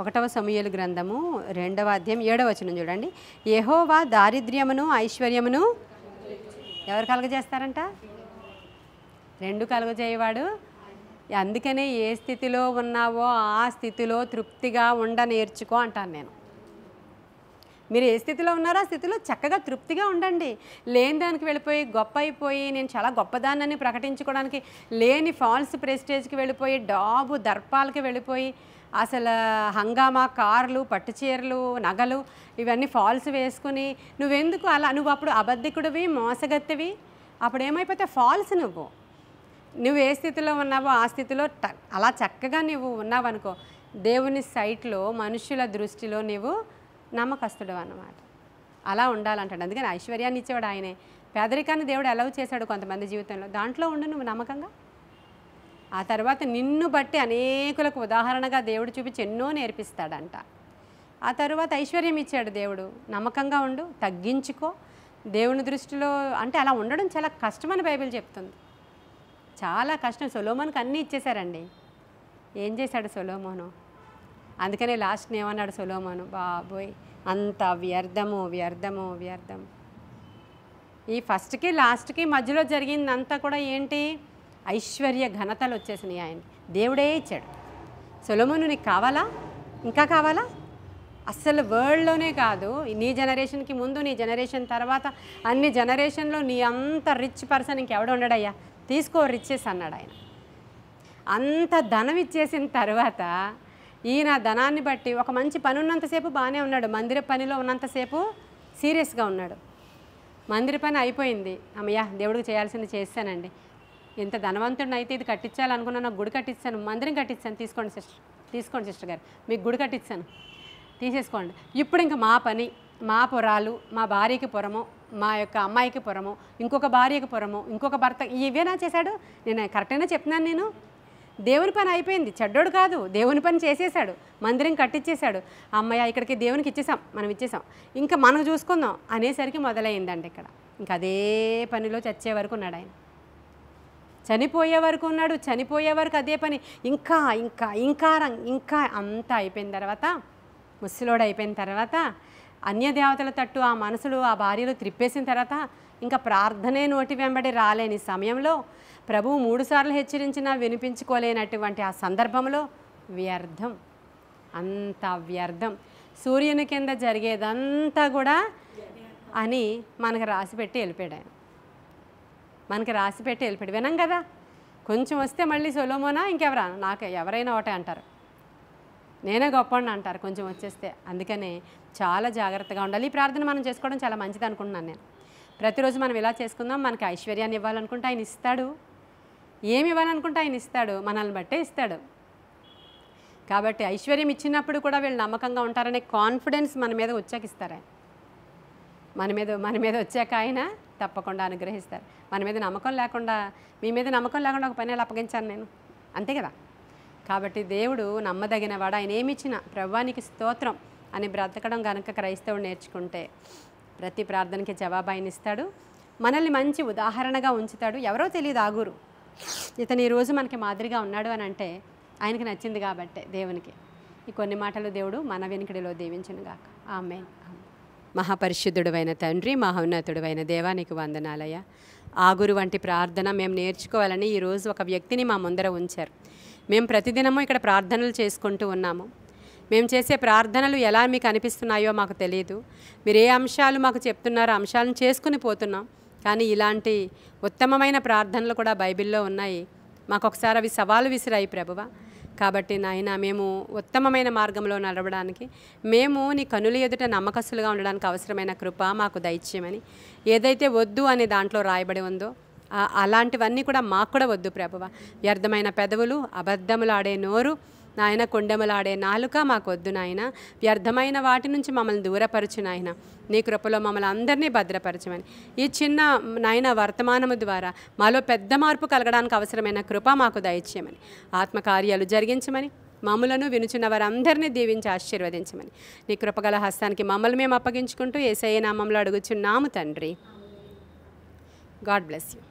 1వ సమూయేలు గ్రంథము 2వ అధ్యాయం 7వ వచనం చూడండి. యెహోవా దారిద్ర్యమును ఐశ్వర్యమును ఎవరు కలుగజేస్తారంట? 2 కలుగజేయవాడు. అందుకనే ఏ స్థితిలో ఉన్నావో ఆ స్థితిలో తృప్తిగా ఉండ నేర్చుకో అంటాను నేను. మీరు ఏ స్థితిలో ఉన్నారో ఆ స్థితిలో చక్కగా తృప్తిగా ఉండండి. లేని దానికి వెళ్ళిపోయి గొప్ప అయిపోయి నేను చాలా గొప్పదాన్నని ప్రకటించుకోవడానికి లేని ఫాల్స్ ప్రెస్టేజ్కి వెళ్ళిపోయి డాబు దర్పాలకి వెళ్ళిపోయి అసలు హంగామా కార్లు, పట్టుచీరలు, నగలు ఇవన్నీ ఫాల్స్ వేసుకుని నువ్వెందుకు అలా? నువ్వు అప్పుడు అబద్ధికుడివి, మోసగత్తివి. అప్పుడు ఏమైపోతే ఫాల్స్ నువ్వు ఏ స్థితిలో ఉన్నావో ఆ స్థితిలో అలా చక్కగా నువ్వు ఉన్నావనుకో, దేవుని సైట్లో మనుషుల దృష్టిలో నీవు నమ్మకస్తుడు అన్నమాట. అలా ఉండాలంటాడు. అందుకని ఐశ్వర్యాన్ని ఇచ్చేవాడు ఆయనే. పేదరికాన్ని దేవుడు అలౌ చేశాడు కొంతమంది జీవితంలో. దాంట్లో ఉండు నువ్వు నమ్మకంగా. ఆ తర్వాత నిన్ను బట్టి అనేకులకు ఉదాహరణగా దేవుడు చూపించి ఎన్నో నేర్పిస్తాడంట. ఆ తర్వాత ఐశ్వర్యం ఇచ్చాడు దేవుడు. నమ్మకంగా ఉండు, తగ్గించుకో. దేవుని దృష్టిలో అంటే అలా ఉండడం చాలా కష్టమని బైబిల్ చెప్తుంది. చాలా కష్టం. సొలొమోనుకి అన్నీ ఇచ్చేశారండి. ఏం చేశాడు సొలొమోను? అందుకనే లాస్ట్ ఏమన్నాడు సొలొమోను, బాబోయ్ అంత వ్యర్థము. ఈ ఫస్ట్కి లాస్ట్కి మధ్యలో జరిగిందంతా కూడా ఏంటి? ఐశ్వర్య ఘనతలు వచ్చేసినాయి. ఆయన దేవుడే ఇచ్చాడు. సొలొమోను నీకు కావాలా? ఇంకా కావాలా? అస్సలు వరల్డ్లోనే కాదు, నీ జనరేషన్కి ముందు, నీ జనరేషన్ తర్వాత, అన్ని జనరేషన్లో నీ అంత రిచ్ పర్సన్ ఇంకెవడు ఉండడయ్యా, తీసుకో రిచెస్ అన్నాడు ఆయన. అంత ధనం ఇచ్చేసిన తర్వాత ఈయన ధనాన్ని బట్టి ఒక మంచి పని ఉన్నంతసేపు బాగానే ఉన్నాడు, మందిర పనిలో ఉన్నంతసేపు సీరియస్గా ఉన్నాడు. మందిర పని అయిపోయింది, అమ్మయ్య దేవుడికి చేయాల్సింది చేస్తానండి, ఇంత ధనవంతుడిని అయితే ఇది కట్టించాలనుకున్నా, నాకు గుడి కట్టించాను, మందిరం కట్టించాను, తీసుకోండి సిస్టర్ గారు, మీకు గుడి కట్టించాను, తీసేసుకోండి. ఇప్పుడు ఇంకా మా పని, మా పొరాలు, మా భార్యకి పొరము, మా యొక్క అమ్మాయికి పొరము, ఇంకొక భార్యకి పొరము, ఇంకొక భర్త, ఇవేనా చేశాడు? నేను కరెక్ట్గానే చెప్తున్నాను. నేను దేవుని పని అయిపోయింది, చెడ్డోడు కాదు, దేవుని పని చేసేసాడు, మందిరం కట్టించేశాడు. అమ్మయ్య ఇక్కడికి దేవునికి ఇచ్చేసాం, మనం ఇచ్చేసాం, ఇంకా మనం చూసుకుందాం అనేసరికి మొదలైందండి ఇక్కడ. ఇంకా అదే పనిలో చచ్చే వరకు ఉన్నాడు ఆయన, చనిపోయే వరకు ఉన్నాడు, చనిపోయే వరకు అదే పని. ఇంకా ఇంకా ఇంకా ఇంకా అంతా అయిపోయిన తర్వాత, ముసలోడు అయిపోయిన తర్వాత, అన్యదేవతల తట్టు ఆ మనసులు ఆ భార్యలు త్రిప్పేసిన తర్వాత, ఇంకా ప్రార్థనే నోటి వెంబడి రాలేని సమయంలో, ప్రభువు 3 సార్లు హెచ్చరించినా వినిపించుకోలేనటువంటి ఆ సందర్భంలో వ్యర్థం, అంత వ్యర్థం, సూర్యుని కింద జరిగేదంతా కూడా అని మనకు రాసిపెట్టి వెళ్ళిపోయాడు ఆయన. మనకి రాసిపెట్టి వెళ్ళిపోయాడు. వినం కదా, కొంచెం వస్తే మళ్ళీ సొలొమోనా ఇంకెవరా, నాకు ఎవరైనా ఒకటే అంటారు, నేనే గొప్పని అంటారు కొంచెం వచ్చేస్తే. అందుకనే చాలా జాగ్రత్తగా ఉండాలి. ఈ ప్రార్థన మనం చేసుకోవడం చాలా మంచిది అనుకుంటున్నాను నేను. ప్రతిరోజు మనం ఇలా చేసుకుందాం. మనకి ఐశ్వర్యాన్ని ఇవ్వాలనుకుంటే ఆయన ఇస్తాడు, ఏమి ఇవ్వాలనుకుంటే ఆయన ఇస్తాడు, మనల్ని బట్టే ఇస్తాడు. కాబట్టి ఐశ్వర్యం ఇచ్చినప్పుడు కూడా వీళ్ళు నమ్మకంగా ఉంటారనే కాన్ఫిడెన్స్ మన మీద వచ్చాక ఇస్తారు ఆయన. మన మీద వచ్చాక ఆయన తప్పకుండా అనుగ్రహిస్తారు. మన మీద నమ్మకం లేకుండా, మీ మీద నమ్మకం లేకుండా ఒక పని అప్పగించాను నేను, అంతే కదా. కాబట్టి దేవుడు నమ్మదగినవాడు, ఆయన ఏమిచ్చినా ప్రభువానికి స్తోత్రం అని బ్రతకడం కనుక క్రైస్తవుడు నేర్చుకుంటే ప్రతి ప్రార్థనకి జవాబు ఆయన ఇస్తాడు, మనల్ని మంచి ఉదాహరణగా ఉంచుతాడు. ఎవరో తెలియదు ఆగురు, ఇతను ఈరోజు మనకి మాదిరిగా ఉన్నాడు అని అంటే ఆయనకి నచ్చింది కాబట్టే దేవునికి. ఈ కొన్ని మాటలు దేవుడు మన వెనుకడిలో దీవించునుగాక. ఆమేన్. మహాపరిశుద్ధుడైన తండ్రి, మహోన్నతుడైన దేవానికి వందనాలయ్య. ఆగురు వంటి ప్రార్థన మేము నేర్చుకోవాలని ఈరోజు ఒక వ్యక్తిని మా ముందర ఉంచారు. మేము ప్రతిదినము ఇక్కడ ప్రార్థనలు చేసుకుంటూ ఉన్నాము. మేము చేసే ప్రార్థనలు ఎలా మీకు అనిపిస్తున్నాయో మాకు తెలియదు. మీరు ఏ అంశాలు మాకు చెప్తున్నారో అంశాలను చేసుకుని పోతున్నాం. కానీ ఇలాంటి ఉత్తమమైన ప్రార్థనలు కూడా బైబిల్లో ఉన్నాయి. మాకు ఒకసారి అవి సవాలు విసిరాయి ప్రభువా. కాబట్టి నాయన, మేము ఉత్తమమైన మార్గంలో నడవడానికి, మేము నీ కనుల ఎదుట నమ్మకస్తులుగా ఉండడానికి అవసరమైన కృప మాకు దయచేయమని, ఏదైతే వద్దు అనే దాంట్లో రాయబడి ఉందో అలాంటివన్నీ కూడా మాకు కూడా వద్దు ప్రభువా. వ్యర్థమైన పెదవులు, అబద్ధములు ఆడే నోరు నాయన, కొండెములాడే నాలుక మాకు వద్దు నాయన. వ్యర్థమైన వాటి నుంచి మమ్మల్ని దూరపరచు నాయన. నీ కృపలో మమ్మల్ని అందరినీ భద్రపరచమని, ఈ చిన్న నాయన వర్తమానము ద్వారా మాలో పెద్ద మార్పు కలగడానికి అవసరమైన కృప మాకు దయచేయమని, ఆత్మకార్యాలు జరిగించమని, మమ్మలను వినుచున్న వారందరినీ దీవించి ఆశీర్వదించమని, నీ కృపగల హస్తానికి మమ్మల్ని మేము అప్పగించుకుంటూ యేసయ్య నామములో అడుగుచున్నాము తండ్రి. God bless you.